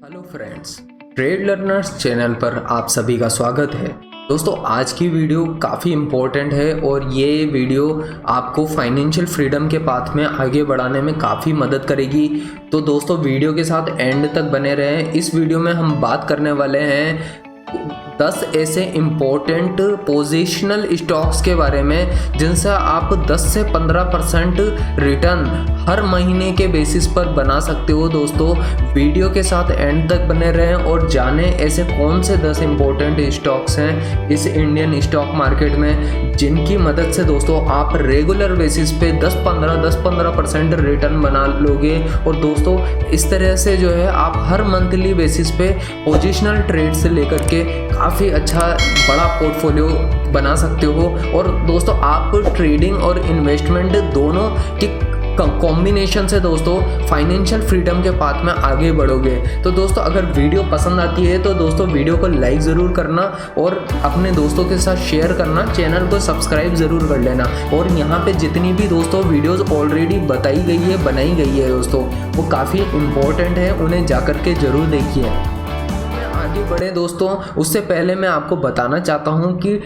Hello friends, trade learners channel पर आप सभी का स्वागत है। दोस्तों, आज की वीडियो काफ़ी इम्पोर्टेंट है और ये वीडियो आपको फाइनेंशियल फ्रीडम के पाथ में आगे बढ़ाने में काफ़ी मदद करेगी। तो दोस्तों, वीडियो के साथ एंड तक बने रहें। इस वीडियो में हम बात करने वाले हैं 10 ऐसे इम्पोर्टेंट पोजिशनल स्टॉक्स के बारे में जिनसे आप 10 से 15% रिटर्न हर महीने के बेसिस पर बना सकते हो। दोस्तों, वीडियो के साथ एंड तक बने रहें और जानें ऐसे कौन से 10 इम्पोर्टेंट स्टॉक्स हैं इस इंडियन स्टॉक मार्केट में जिनकी मदद से दोस्तों आप रेगुलर बेसिस पे 10-15% रिटर्न बना लोगे। और दोस्तों, इस तरह से जो है आप हर मंथली बेसिस पे पोजिशनल ट्रेड से लेकर के काफ़ी अच्छा बड़ा पोर्टफोलियो बना सकते हो। और दोस्तों, आप ट्रेडिंग और इन्वेस्टमेंट दोनों की कॉम्बिनेशन से दोस्तों फाइनेंशियल फ्रीडम के पाथ में आगे बढ़ोगे। तो दोस्तों, अगर वीडियो पसंद आती है तो दोस्तों वीडियो को लाइक ज़रूर करना और अपने दोस्तों के साथ शेयर करना, चैनल को सब्सक्राइब ज़रूर कर लेना। और यहाँ पे जितनी भी दोस्तों वीडियोस ऑलरेडी बताई गई है, बनाई गई है दोस्तों, वो काफ़ी इम्पोर्टेंट है, उन्हें जाकर के ज़रूर देखिए। आगे बढ़े दोस्तों, उससे पहले मैं आपको बताना चाहता हूँ कि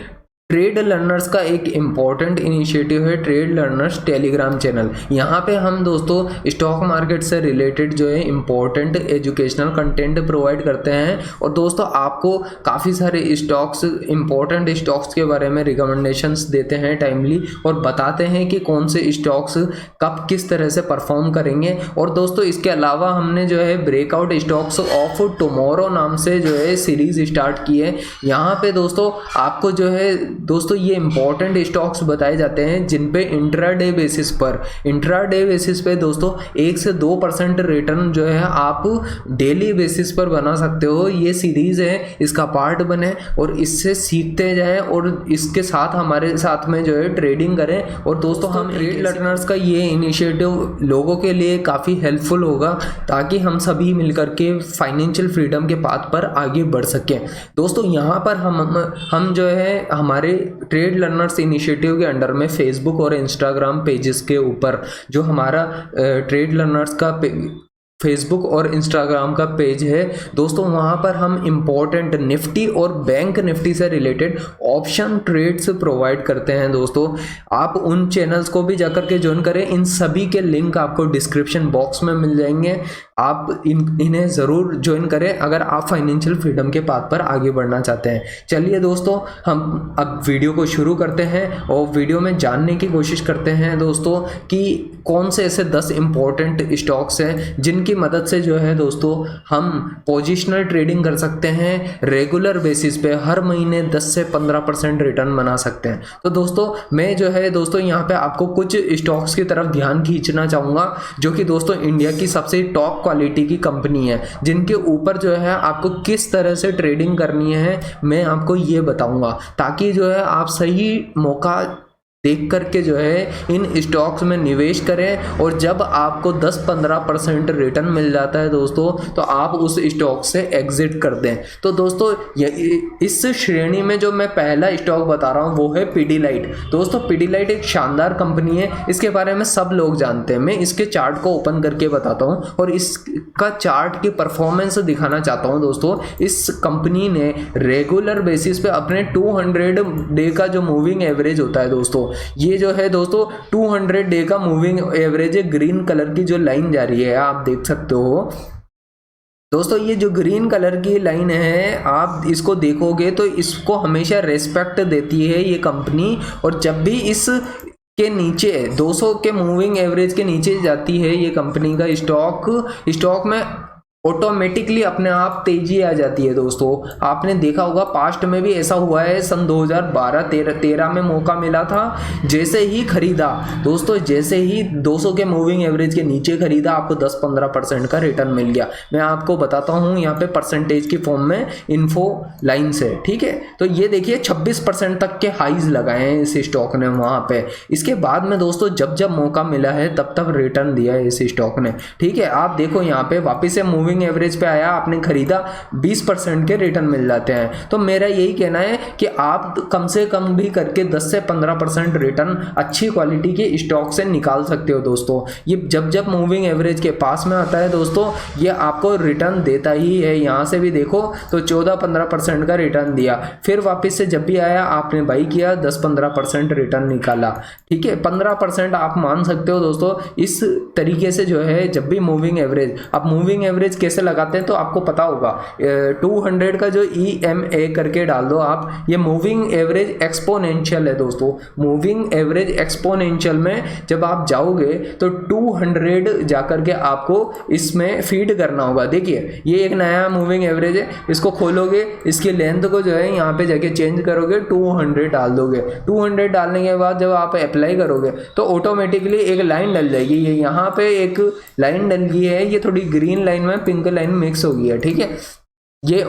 ट्रेड लर्नर्स का एक इम्पॉर्टेंट इनिशिएटिव है ट्रेड लर्नर्स टेलीग्राम चैनल। यहाँ पे हम दोस्तों स्टॉक मार्केट से रिलेटेड जो है इम्पॉर्टेंट एजुकेशनल कंटेंट प्रोवाइड करते हैं। और दोस्तों, आपको काफ़ी सारे स्टॉक्स, इम्पॉर्टेंट स्टॉक्स के बारे में रिकमेंडेशंस देते हैं टाइमली, और बताते हैं कि कौन से स्टॉक्स कब किस तरह से परफॉर्म करेंगे। और दोस्तों, इसके अलावा हमने जो है ब्रेकआउट स्टॉक्स ऑफ टुमारो नाम से जो है सीरीज स्टार्ट की है। यहाँ पे दोस्तों आपको जो है दोस्तों ये इंपॉर्टेंट स्टॉक्स बताए जाते हैं जिन पे इंट्राडे बेसिस पे दोस्तों 1 से 2% रिटर्न जो है आप डेली बेसिस पर बना सकते हो। ये सीरीज है, इसका पार्ट बने और इससे सीखते जाएं और इसके साथ हमारे साथ में जो है ट्रेडिंग करें। और दोस्तों, हम ट्रेड लर्नर्स का ये इनिशिएटिव लोगों के लिए काफ़ी हेल्पफुल होगा ताकि हम सभी मिलकर के फाइनेंशियल फ्रीडम के पाथ पर आगे बढ़ सकें। दोस्तों, यहाँ पर हम जो है हमारे ट्रेड लर्नर्स इनिशिएटिव के अंडर में फेसबुक और इंस्टाग्राम पेजेस के ऊपर जो हमारा ट्रेड लर्नर्स का फेसबुक और इंस्टाग्राम का पेज है दोस्तों, वहाँ पर हम इम्पोर्टेंट निफ्टी और बैंक निफ्टी से रिलेटेड ऑप्शन ट्रेड्स प्रोवाइड करते हैं। दोस्तों, आप उन चैनल्स को भी जाकर के ज्वाइन करें। इन सभी के लिंक आपको डिस्क्रिप्शन बॉक्स में मिल जाएंगे। आप इन्हें ज़रूर ज्वाइन करें अगर आप फाइनेंशियल फ्रीडम के पाथ पर आगे बढ़ना चाहते हैं। चलिए दोस्तों, हम अब वीडियो को शुरू करते हैं और वीडियो में जानने की कोशिश करते हैं दोस्तों कि कौन से ऐसे 10 इम्पोर्टेंट स्टॉक्स हैं जिनकी मदद से जो है दोस्तों हम पोजिशनल ट्रेडिंग कर सकते हैं, रेगुलर बेसिस पे हर महीने 10 से 15% रिटर्न बना सकते हैं। तो दोस्तों, मैं जो है दोस्तों यहाँ पे आपको कुछ स्टॉक्स की तरफ ध्यान खींचना चाहूँगा जो कि दोस्तों इंडिया की सबसे टॉप क्वालिटी की कंपनी है, जिनके ऊपर जो है आपको किस तरह से ट्रेडिंग करनी है मैं आपको ये बताऊँगा, ताकि जो है आप सही मौका देख करके जो है इन स्टॉक्स में निवेश करें। और जब आपको 10-15% रिटर्न मिल जाता है दोस्तों, तो आप उस स्टॉक से एग्जिट कर दें। तो दोस्तों, इस श्रेणी में जो मैं पहला स्टॉक बता रहा हूँ वो है पीडीलाइट। दोस्तों, पीडीलाइट एक शानदार कंपनी है, इसके बारे में सब लोग जानते हैं। मैं इसके चार्ट को ओपन करके बताता हूँ और इसका चार्ट की परफॉर्मेंस दिखाना चाहता हूँ। दोस्तों, इस कंपनी ने रेगुलर बेसिस पे अपने 200 डे का जो मूविंग एवरेज होता है दोस्तों, ये जो है दोस्तों 200 डे का मूविंग एवरेज है। ग्रीन कलर की जो लाइन जा रही है आप देख सकते हो दोस्तों, ये जो ग्रीन कलर की लाइन है आप इसको देखोगे तो इसको हमेशा रेस्पेक्ट देती है ये कंपनी। और जब भी इस के नीचे 200 के मूविंग एवरेज के नीचे जाती है ये कंपनी का स्टॉक में ऑटोमेटिकली अपने आप तेजी आ जाती है। दोस्तों, आपने देखा होगा पास्ट में भी ऐसा हुआ है। सन 2012-13 में मौका मिला था, जैसे ही खरीदा दोस्तों, जैसे ही 200 के मूविंग एवरेज के नीचे खरीदा आपको 10-15% का रिटर्न मिल गया। मैं आपको बताता हूँ यहाँ पे परसेंटेज की फॉर्म में इन्फो लाइन से, ठीक है। तो ये देखिए 26% तक के हाईज लगाए हैं इस स्टॉक ने वहाँ पे। इसके बाद में दोस्तों जब मौका मिला है तब तक रिटर्न दिया है इस स्टॉक ने, ठीक है। आप देखो यहाँ पे वापिस से मूविंग मूविंग एवरेज पे आया, आपने खरीदा, 20% के रिटर्न मिल जाते हैं। तो मेरा यही कहना है कि आप कम से कम भी करके 10 से 15% रिटर्न अच्छी क्वालिटी के स्टॉक से निकाल सकते हो दोस्तों। ये जब जब मूविंग एवरेज के पास में आता है दोस्तों, ये आपको रिटर्न देता ही है। यहाँ से भी देखो तो 14-15% का रिटर्न दिया, फिर वापस से जब भी आया आपने बाई किया, 10-15% रिटर्न निकाला। ठीक है, 15% आप मान सकते हो दोस्तों। इस तरीके से जो है जब भी मूविंग एवरेज, आप मूविंग एवरेज कैसे लगाते हैं तो आपको पता होगा, 200 का जो EMA करके डाल दो आप, ये मूविंग एवरेज एक्सपोनेंशियल है दोस्तों। मूविंग एवरेज एक्सपोनेंशियल में जब आप जाओगे तो 200 जाकर के आपको इसमें फीड करना होगा। देखिए ये एक नया मूविंग एवरेज है, इसको खोलोगे, इसकी लेंथ को जो है यहाँ पे जाके चेंज करोगे, 200 डाल दोगे। 200 डालने के बाद जब आप अप्लाई करोगे तो ऑटोमेटिकली एक लाइन डल जाएगी। ये यहाँ पे एक लाइन डल गई है, ये थोड़ी ग्रीन लाइन में पिंक लाइन मिक्स हो गई है। ठीक है, ये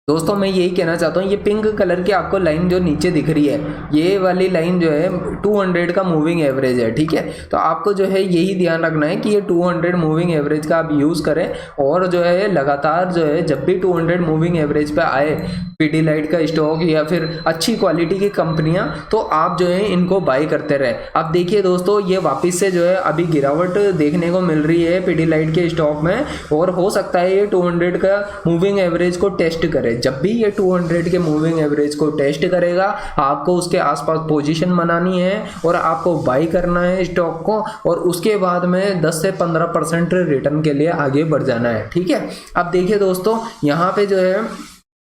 दोस्तों मैं यही कहना चाहता हूँ, ये पिंक कलर की आपको लाइन जो नीचे दिख रही है, ये वाली लाइन जो है 200 का मूविंग एवरेज है। ठीक है, तो आपको जो है यही ध्यान रखना है कि ये 200 मूविंग एवरेज का आप यूज़ करें, और जो है लगातार जो है जब भी 200 मूविंग एवरेज पे आए पीडीलाइट का स्टॉक या फिर अच्छी क्वालिटी की कंपनियां, तो आप जो है इनको बाई करते रहे। अब देखिए दोस्तों, ये वापस से जो है अभी गिरावट देखने को मिल रही है पीडीलाइट के स्टॉक में, और हो सकता है ये 200 का मूविंग एवरेज को टेस्ट करे। जब भी ये 200 के मूविंग एवरेज को टेस्ट करेगा, आपको उसके आसपास पोजीशन बनानी है और आपको बाई करना है स्टॉक को, और उसके बाद में 10 से 15% रिटर्न के लिए आगे बढ़ जाना है। ठीक है, अब देखिए दोस्तों यहाँ पे जो है,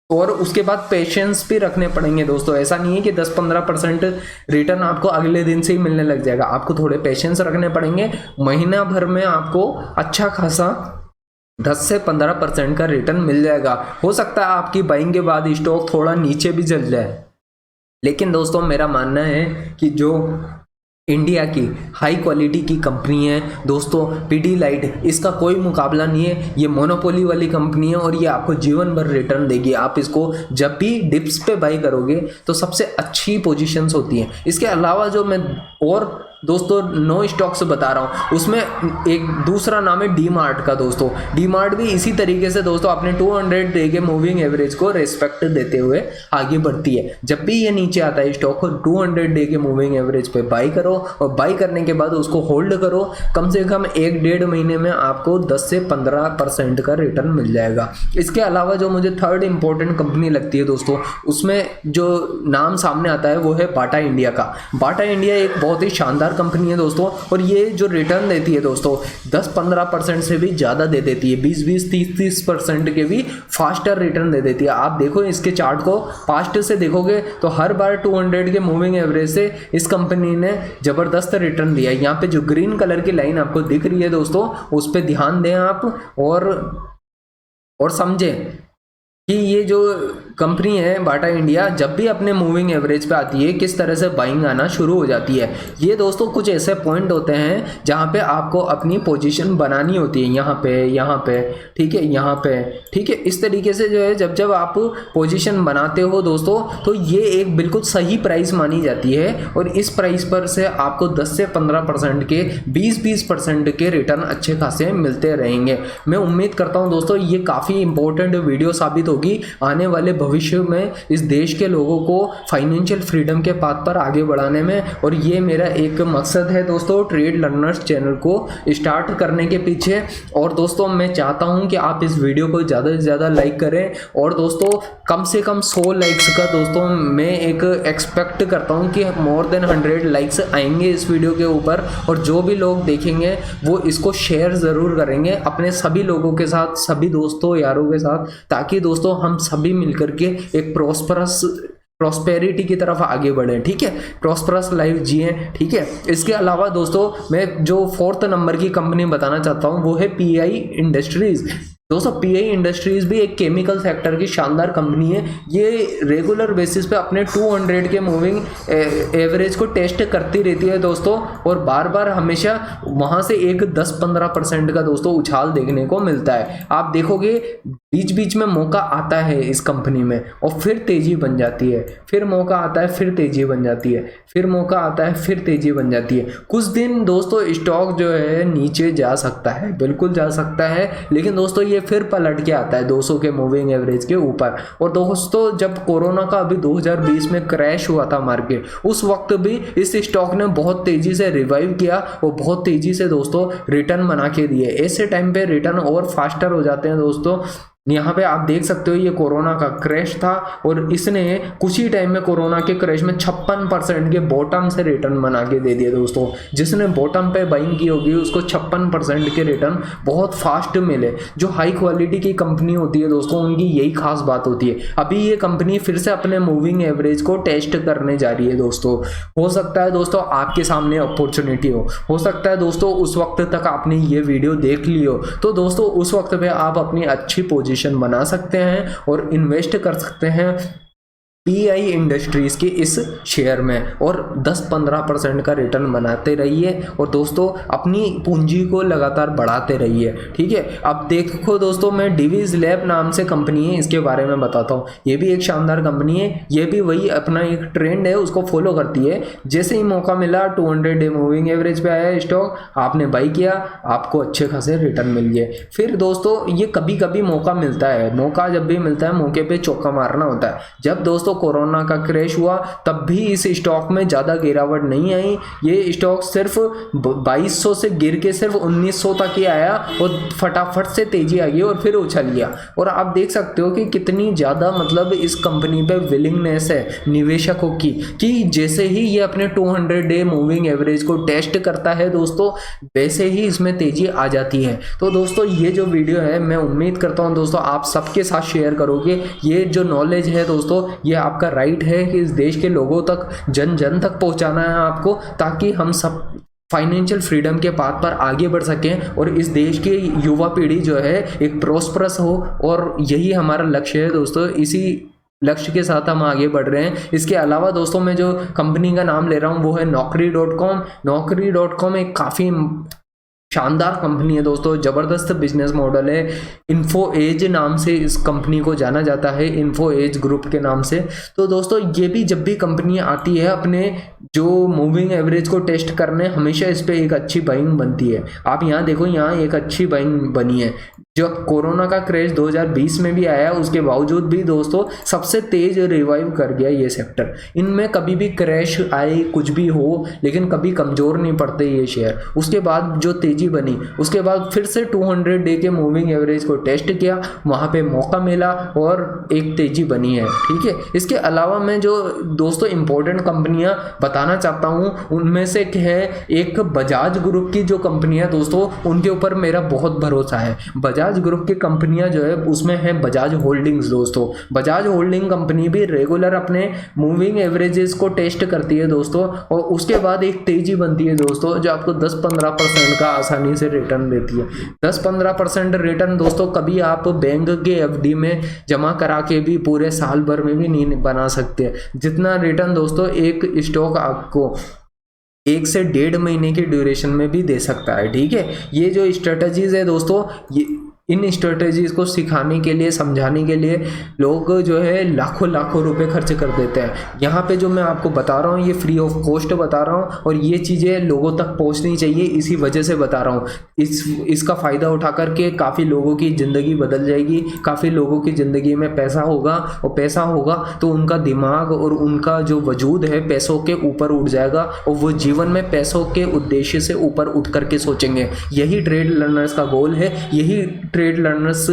और उसके बाद पेशेंस भी रखने पड़ेंगे दोस्तों। ऐसा नहीं है कि 10-15% रिटर्न आपको अगले दिन से ही मिलने लग जाएगा, आपको थोड़े पेशेंस रखने पड़ेंगे। महीना भर में आपको अच्छा खासा 10 से 15% का रिटर्न मिल जाएगा। हो सकता है आपकी बाइंग के बाद स्टॉक थोड़ा नीचे भी चल जाए, लेकिन दोस्तों मेरा मानना है कि जो इंडिया की हाई क्वालिटी की कंपनी है दोस्तों, पीडीलाइट, इसका कोई मुकाबला नहीं है। ये मोनोपोली वाली कंपनी है और ये आपको जीवन भर रिटर्न देगी। आप इसको जब भी डिप्स पे बाई करोगे तो सबसे अच्छी पोजीशंस होती हैं। इसके अलावा जो मैं और दोस्तों 9 स्टॉक्स बता रहा हूँ, उसमें एक दूसरा नाम है डी मार्ट का दोस्तों। डी मार्ट भी इसी तरीके से दोस्तों अपने 200 डे के मूविंग एवरेज को रिस्पेक्ट देते हुए आगे बढ़ती है। जब भी ये नीचे आता है स्टॉक को 200 डे के मूविंग एवरेज पे बाई करो, और बाई करने के बाद उसको होल्ड करो। कम से कम 1-1.5 महीने में आपको 10 से 15% का रिटर्न मिल जाएगा। इसके अलावा जो मुझे थर्ड इंपॉर्टेंट कंपनी लगती है दोस्तों, उसमें जो नाम सामने आता है वो है बाटा इंडिया का। बाटा इंडिया एक बहुत ही शानदार कंपनी है दोस्तों, और ये जो रिटर्न देती है दोस्तों 10-15% से भी ज़्यादा दे देती है, 20-20, 30-30% के भी फास्टर रिटर्न दे देती है। आप देखो इसके चार्ट को फास्ट से देखोगे तो हर बार 200 के मूविंग एवरेज से इस कंपनी ने ज़बरदस्त रिटर्न दिया है। यहाँ पे जो ग्रीन कलर की लाइन आपको दिख रही है दोस्तों, उस पर ध्यान दें आप, और समझें कि ये जो कंपनी है बाटा इंडिया जब भी अपने मूविंग एवरेज पे आती है किस तरह से बाइंग आना शुरू हो जाती है। ये दोस्तों कुछ ऐसे पॉइंट होते हैं जहाँ पे आपको अपनी पोजीशन बनानी होती है, यहाँ पे ठीक है, यहाँ पे ठीक है। इस तरीके से जो है जब जब आप पोजीशन बनाते हो दोस्तों, तो ये एक बिल्कुल सही प्राइस मानी जाती है, और इस प्राइस पर से आपको 10 से 15% के 20-20% के रिटर्न अच्छे खासे मिलते रहेंगे। मैं उम्मीद करता हूँ दोस्तों ये काफ़ी इंपॉर्टेंट वीडियो साबित होगी आने वाले भविष्य में इस देश के लोगों को फाइनेंशियल फ्रीडम के पाथ पर आगे बढ़ाने में। और ये मेरा एक मकसद है दोस्तों ट्रेड लर्नर्स चैनल को स्टार्ट करने के पीछे। और दोस्तों मैं चाहता हूं कि आप इस वीडियो को ज़्यादा से ज़्यादा लाइक करें, और दोस्तों कम से कम 100 लाइक्स का दोस्तों मैं एक एक्सपेक्ट करता हूं कि मोर देन 100 लाइक्स आएंगे इस वीडियो के ऊपर। और जो भी लोग देखेंगे वो इसको शेयर ज़रूर करेंगे अपने सभी लोगों के साथ, सभी दोस्तों यारों के साथ, ताकि दोस्तों हम सभी मिलकर के एक प्रॉस्पेरिटी की तरफ आगे बढ़े। ठीक है, प्रॉस्परस लाइफ जिए। ठीक है, इसके अलावा दोस्तों मैं जो 4th नंबर की कंपनी बताना चाहता हूं वो है PI इंडस्ट्रीज। दोस्तों PI इंडस्ट्रीज भी एक केमिकल सेक्टर की शानदार कंपनी है। ये रेगुलर बेसिस पे अपने 200 के मूविंग एवरेज को टेस्ट करती रहती है दोस्तों, और बार बार हमेशा वहाँ से एक 10-15% का दोस्तों उछाल देखने को मिलता है। आप देखोगे बीच बीच में मौका आता है इस कंपनी में और फिर तेजी बन जाती है, फिर मौका आता है फिर तेजी बन जाती है, फिर मौका आता है फिर तेजी बन जाती है। कुछ दिन दोस्तों स्टॉक जो है नीचे जा सकता है, बिल्कुल जा सकता है, लेकिन दोस्तों ये फिर पलट के आता है 200 के मूविंग एवरेज के ऊपर। और दोस्तों जब कोरोना का अभी 2020 में क्रैश हुआ था मार्केट, उस वक्त भी इस स्टॉक ने बहुत तेजी से रिवाइव किया और बहुत तेजी से दोस्तों रिटर्न बना के दिए। ऐसे टाइम पे रिटर्न और फास्टर हो जाते हैं दोस्तों। यहाँ पे आप देख सकते हो ये कोरोना का क्रैश था और इसने कुछ ही टाइम में कोरोना के क्रैश में 56% के बॉटम से रिटर्न बना के दे दिए दोस्तों। जिसने बॉटम पे बाइंग की होगी उसको 56% के रिटर्न बहुत फास्ट मिले। जो हाई क्वालिटी की कंपनी होती है दोस्तों उनकी यही खास बात होती है। अभी ये कंपनी फिर से अपने मूविंग एवरेज को टेस्ट करने जा रही है दोस्तों। हो सकता है दोस्तों आपके सामने अपॉर्चुनिटी हो सकता है दोस्तों उस वक्त तक आपने ये वीडियो देख ली हो, तो दोस्तों उस वक्त पे आप अपनी अच्छी पोजीशन बना सकते हैं और इन्वेस्ट कर सकते हैं पीआई इंडस्ट्रीज के इस शेयर में और 10-15% का रिटर्न बनाते रहिए और दोस्तों अपनी पूंजी को लगातार बढ़ाते रहिए। ठीक है, अब देखो दोस्तों मैं डिवीज लैब नाम से कंपनी है, इसके बारे में बताता हूँ। ये भी एक शानदार कंपनी है, ये भी वही अपना एक ट्रेंड है उसको फॉलो करती है। जैसे ही मौका मिला 200 डे मूविंग एवरेज पे आया स्टॉक, आपने बाई किया, आपको अच्छे खासे रिटर्न मिल गए। फिर दोस्तों ये कभी कभी मौका मिलता है, मौका जब भी मिलता है मौके पे चौका मारना होता है। जब दोस्तों कोरोना का क्रैश हुआ तब भी इस स्टॉक में ज्यादा गिरावट नहीं आई। ये स्टॉक सिर्फ 2200 से गिर के सिर्फ 1900 तक ही आया और फटाफट से तेजी आ गई और फिर उछल गया। और आप देख सकते हो कि कितनी ज्यादा मतलब इस कंपनी पे विलिंगनेस है निवेशकों की, कि जैसे ही ये अपने 200 डे मूविंग एवरेज को टेस्ट करता है दोस्तों वैसे ही इसमें तेजी आ जाती है। तो दोस्तों ये जो वीडियो है मैं उम्मीद करता हूँ दोस्तों आप सबके साथ शेयर करोगे। ये जो नॉलेज है दोस्तों ये आपका राइट है कि इस देश के लोगों तक जन जन तक पहुंचाना है आपको, ताकि हम सब फाइनेंशियल फ्रीडम के पाथ पर आगे बढ़ सकें और इस देश की युवा पीढ़ी जो है एक प्रोस्परस हो। और यही हमारा लक्ष्य है दोस्तों, इसी लक्ष्य के साथ हम आगे बढ़ रहे हैं। इसके अलावा दोस्तों मैं जो कंपनी का नाम ले रहा हूँ वो है Naukri.com। Naukri.com एक काफ़ी शानदार कंपनी है दोस्तों, जबरदस्त बिजनेस मॉडल है। इन्फो एज नाम से इस कंपनी को जाना जाता है, इन्फो एज ग्रुप के नाम से। तो दोस्तों ये भी जब भी कंपनी आती है अपने जो मूविंग एवरेज को टेस्ट करने, हमेशा इस पे एक अच्छी बाइंग बनती है। आप यहाँ देखो, यहाँ एक अच्छी बाइंग बनी है। जो कोरोना का क्रैश 2020 में भी आया उसके बावजूद भी दोस्तों सबसे तेज रिवाइव कर गया ये सेक्टर। इनमें कभी भी क्रैश आए कुछ भी हो लेकिन कभी कमजोर नहीं पड़ते ये शेयर। उसके बाद जो तेजी बनी उसके बाद फिर से 200 डे के मूविंग एवरेज को टेस्ट किया, वहाँ पे मौका मिला और एक तेजी बनी है। ठीक है, इसके अलावा मैं जो दोस्तों इंपॉर्टेंट कंपनियां बताना चाहता हूँ उनमें से है एक बजाज ग्रुप की जो कंपनियां दोस्तों, उनके ऊपर मेरा बहुत भरोसा है। बजाज ग्रुप की कंपनियां जो है उसमें है बजाज होल्डिंग्स दोस्तों। बजाज होल्डिंग कंपनी भी रेगुलर अपने मूविंग एवरेजेस को टेस्ट करती है दोस्तों और उसके बाद एक तेजी बनती है दोस्तों जो आपको 10-15% का आसानी से रिटर्न देती है। 10-15% रिटर्न दोस्तों कभी आप बैंक के एफडी में जमा करा के भी पूरे साल भर में भी नहीं बना सकते जितना रिटर्न दोस्तों एक स्टॉक आपको 1 से 1.5 महीने की ड्यूरेशन में भी दे सकता है। ठीक है, ये जो स्ट्रेटजीज है दोस्तों, ये इन स्ट्रेटजीज को सिखाने के लिए समझाने के लिए लोग जो है लाखों लाखों रुपए खर्च कर देते हैं। यहाँ पे जो मैं आपको बता रहा हूँ ये फ्री ऑफ कॉस्ट बता रहा हूँ और ये चीज़ें लोगों तक पहुँचनी चाहिए, इसी वजह से बता रहा हूँ। इसका फ़ायदा उठा करके काफ़ी लोगों की ज़िंदगी बदल जाएगी, काफ़ी लोगों की ज़िंदगी में पैसा होगा और पैसा होगा तो उनका दिमाग और उनका जो वजूद है पैसों के ऊपर उठ जाएगा और वो जीवन में पैसों के उद्देश्य से ऊपर उठ करके सोचेंगे। यही ट्रेड लर्नर्स का गोल है, यही ट्रेड लर्नर्स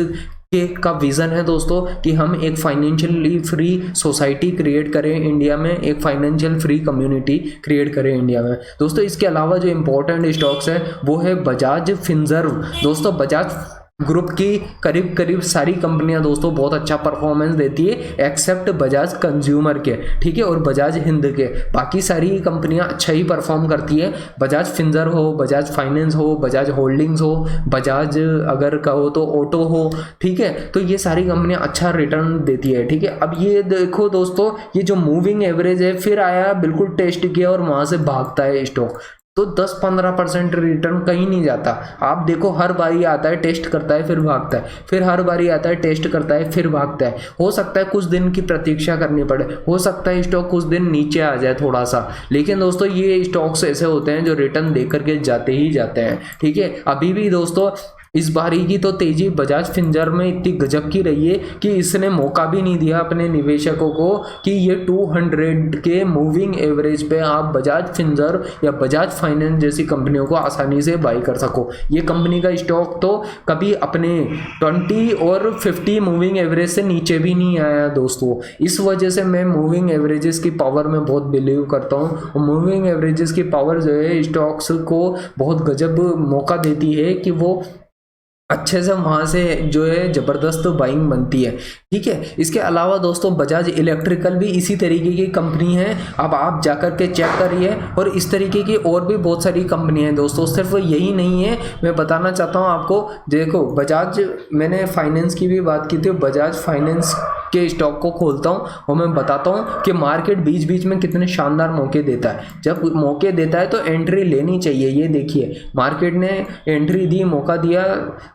का विजन है दोस्तों कि हम एक फाइनेंशियली फ्री सोसाइटी क्रिएट करें इंडिया में, एक फाइनेंशियल फ्री कम्युनिटी क्रिएट करें इंडिया में दोस्तों। इसके अलावा जो इंपॉर्टेंट स्टॉक्स है वो है बजाज फिनसर्व दोस्तों। बजाज ग्रुप की करीब करीब सारी कंपनियां दोस्तों बहुत अच्छा परफॉर्मेंस देती है एक्सेप्ट बजाज कंज्यूमर के। ठीक है, और बजाज हिंद के बाकी सारी कंपनियां अच्छा ही परफॉर्म करती है। बजाज फिनसर्व हो, बजाज फाइनेंस हो, बजाज होल्डिंग्स हो, बजाज अगर कहो तो ऑटो हो। ठीक है, तो ये सारी कंपनियां अच्छा रिटर्न देती है। ठीक है, अब ये देखो दोस्तों, ये जो मूविंग एवरेज है फिर आया बिल्कुल टेस्ट किया और वहां से भागता है स्टॉक। तो 10-15% रिटर्न कहीं नहीं जाता। आप देखो हर बारी आता है, टेस्ट करता है, फिर भागता है, फिर हर बारी आता है, टेस्ट करता है, फिर भागता है। हो सकता है कुछ दिन की प्रतीक्षा करनी पड़े, हो सकता है स्टॉक कुछ दिन नीचे आ जाए थोड़ा सा, लेकिन दोस्तों ये स्टॉक्स ऐसे होते हैं जो रिटर्न दे करके जाते ही जाते हैं। ठीक है, अभी भी दोस्तों इस बारी की तो तेजी बजाज फिंसर्व में इतनी गजब की रही है कि इसने मौका भी नहीं दिया अपने निवेशकों को कि ये 200 के मूविंग एवरेज पे आप बजाज फिंसर्व या बजाज फाइनेंस जैसी कंपनियों को आसानी से बाई कर सको। ये कंपनी का स्टॉक तो कभी अपने 20 और 50 मूविंग एवरेज से नीचे भी नहीं आया दोस्तों। इस वजह से मैं मूविंग एवरेजेस की पावर में बहुत बिलीव करता हूँ, और मूविंग एवरेजेस की पावर जो है स्टॉक्स को बहुत गजब मौका देती है कि वो अच्छे से वहाँ से जो है ज़बरदस्त बाइंग बनती है। ठीक है, इसके अलावा दोस्तों बजाज इलेक्ट्रिकल भी इसी तरीके की कंपनी है। अब आप जाकर के चेक करिए, और इस तरीके की और भी बहुत सारी कंपनी हैं दोस्तों, सिर्फ यही नहीं है। मैं बताना चाहता हूँ आपको, देखो बजाज, मैंने फाइनेंस की भी बात की थी, बजाज फाइनेंस के स्टॉक को खोलता हूँ और मैं बताता हूँ कि मार्केट बीच बीच में कितने शानदार मौके देता है। जब मौके देता है तो एंट्री लेनी चाहिए। ये देखिए मार्केट ने एंट्री दी, मौका दिया,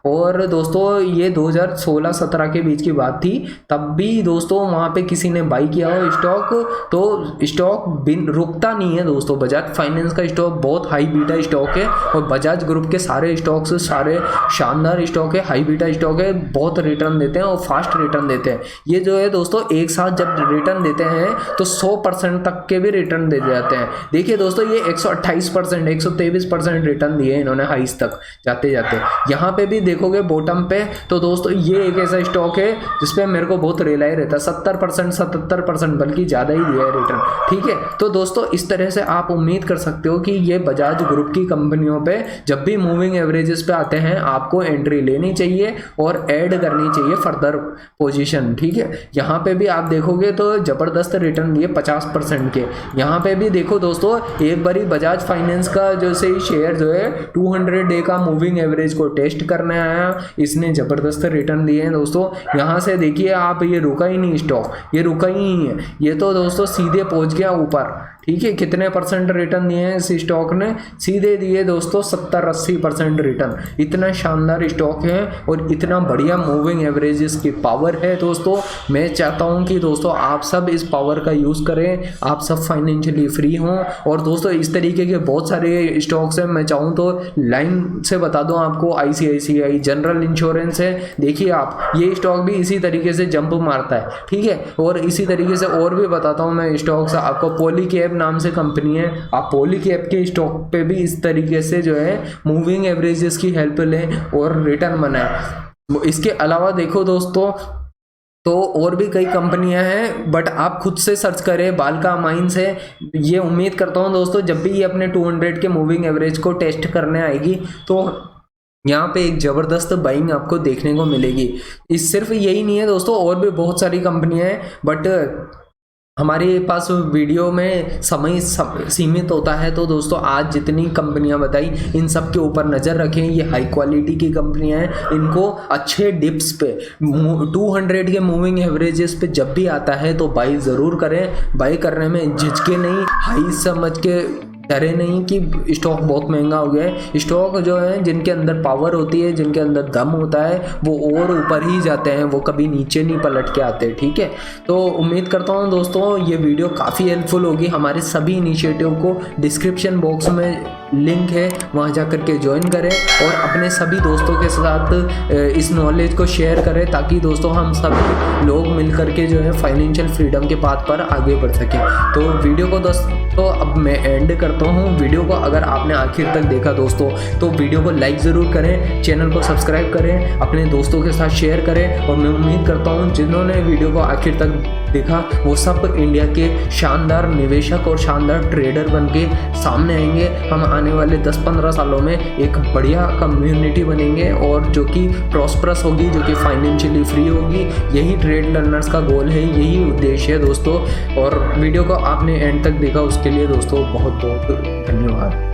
और दोस्तों ये 2016-17 के बीच की बात थी, तब भी दोस्तों वहाँ पे किसी ने बाई किया हो स्टॉक, तो स्टॉक रुकता नहीं है दोस्तों। बजाज फाइनेंस का स्टॉक बहुत हाई बीटा स्टॉक है, और बजाज ग्रुप के सारे स्टॉक्स सारे शानदार स्टॉक है, हाई बीटा स्टॉक है, बहुत रिटर्न देते हैं और फास्ट रिटर्न देते हैं। ये जो है दोस्तों एक साथ जब रिटर्न देते हैं तो 100% तक के भी रिटर्न दे जाते हैं। देखिए दोस्तों ये 128%, 123% रिटर्न दिए इन्होंने हाईस तक जाते जाते। यहाँ पे भी देखोगे बॉटम पे, तो दोस्तों ये एक ऐसा स्टॉक है जिसपे मेरे को बहुत रिलाई रहता है, 70%, 77%, बल्कि ज़्यादा ही दिया है रिटर्न। ठीक है, तो दोस्तों इस तरह से आप उम्मीद कर सकते हो कि ये बजाज ग्रुप की कंपनियों पे जब भी मूविंग एवरेजेस पे आते हैं आपको एंट्री लेनी चाहिए और ऐड करनी चाहिए फर्दर पोजीशन। ठीक है, यहाँ पे भी आप देखोगे तो ज़बरदस्त रिटर्न दिए 50% के। यहाँ पे भी देखो दोस्तों, एक बारी बजाज फाइनेंस का जो से शेयर जो है 200 डे का मूविंग एवरेज को टेस्ट करने आया, इसने ज़बरदस्त रिटर्न दिए हैं दोस्तों। यहाँ से देखिए आप, ये रुका ही नहीं स्टॉक, ये रुका ही नहीं है, ये तो दोस्तों सीधे पहुँच गया ऊपर। ठीक है, कितने % रिटर्न दिए हैं इस स्टॉक ने? सीधे दिए दोस्तों 70-80% रिटर्न। इतना शानदार स्टॉक है और इतना बढ़िया मूविंग एवरेजेस की पावर है दोस्तों। मैं चाहता हूं कि दोस्तों आप सब इस पावर का यूज़ करें, आप सब फाइनेंशियली फ्री हों। और दोस्तों इस तरीके के बहुत सारे स्टॉक्स हैं, मैं चाहूँ तो लाइन से बता दूँ आपको। ICICI जनरल इंश्योरेंस है, देखिए आप, ये स्टॉक भी इसी तरीके से जंप मारता है। ठीक है, और इसी तरीके से और भी बताता हूँ मैं स्टॉक्स आपको। पॉलीकैब नाम से कंपनी है, आप पॉलीकैब के स्टॉक पे भी इस तरीके से जो है मूविंग एवरेजेस की हेल्प लें और रिटर्न बनाएं। इसके अलावा देखो दोस्तों, तो और भी कई कंपनियां हैं, बट आप खुद से सर्च करें। बालका माइंस है, ये उम्मीद करता हूं दोस्तों जब भी ये अपने 200 के मूविंग एवरेज को टेस्ट करने आएगी तो यहाँ पे एक ज़बरदस्त बाइंग आपको देखने को मिलेगी। इस सिर्फ यही नहीं है दोस्तों, और भी बहुत सारी कंपनियां हैं, बट हमारे पास वीडियो में समय सीमित होता है। तो दोस्तों आज जितनी कंपनियां बताई इन सब के ऊपर नज़र रखें। ये हाई क्वालिटी की कंपनियां हैं, इनको अच्छे डिप्स पे 200 के मूविंग एवरेजेस पे जब भी आता है तो बाई ज़रूर करें। बाई करने में झिझके नहीं, हाई समझ के डरे नहीं कि स्टॉक बहुत महंगा हो गया है। स्टॉक जो है जिनके अंदर पावर होती है, जिनके अंदर दम होता है, वो और ऊपर ही जाते हैं, वो कभी नीचे नहीं पलट के आते। ठीक है, तो उम्मीद करता हूँ दोस्तों ये वीडियो काफ़ी हेल्पफुल होगी। हमारे सभी इनिशिएटिव को डिस्क्रिप्शन बॉक्स में लिंक है, वहाँ जा कर के ज्वाइन करें और अपने सभी दोस्तों के साथ इस नॉलेज को शेयर करें, ताकि दोस्तों हम सभी लोग मिल करके जो है फाइनेंशियल फ्रीडम के पाथ पर आगे बढ़ सकें। तो वीडियो को दोस्तों अब मैं एंड करता हूँ। वीडियो को अगर आपने आखिर तक देखा दोस्तों तो वीडियो को लाइक ज़रूर करें, चैनल को सब्सक्राइब करें, अपने दोस्तों के साथ शेयर करें। और मैं उम्मीद करता हूँ जिन्होंने वीडियो को आखिर तक देखा वो सब इंडिया के शानदार निवेशक और शानदार ट्रेडर बन के सामने आएंगे। हम आने वाले 10-15 सालों में एक बढ़िया कम्युनिटी बनेंगे और जो कि प्रॉस्परस होगी, जो कि फाइनेंशियली फ्री होगी। यही ट्रेड लर्नर्स का गोल है, यही उद्देश्य है दोस्तों। और वीडियो को आपने एंड तक देखा उसके लिए दोस्तों बहुत बहुत धन्यवाद।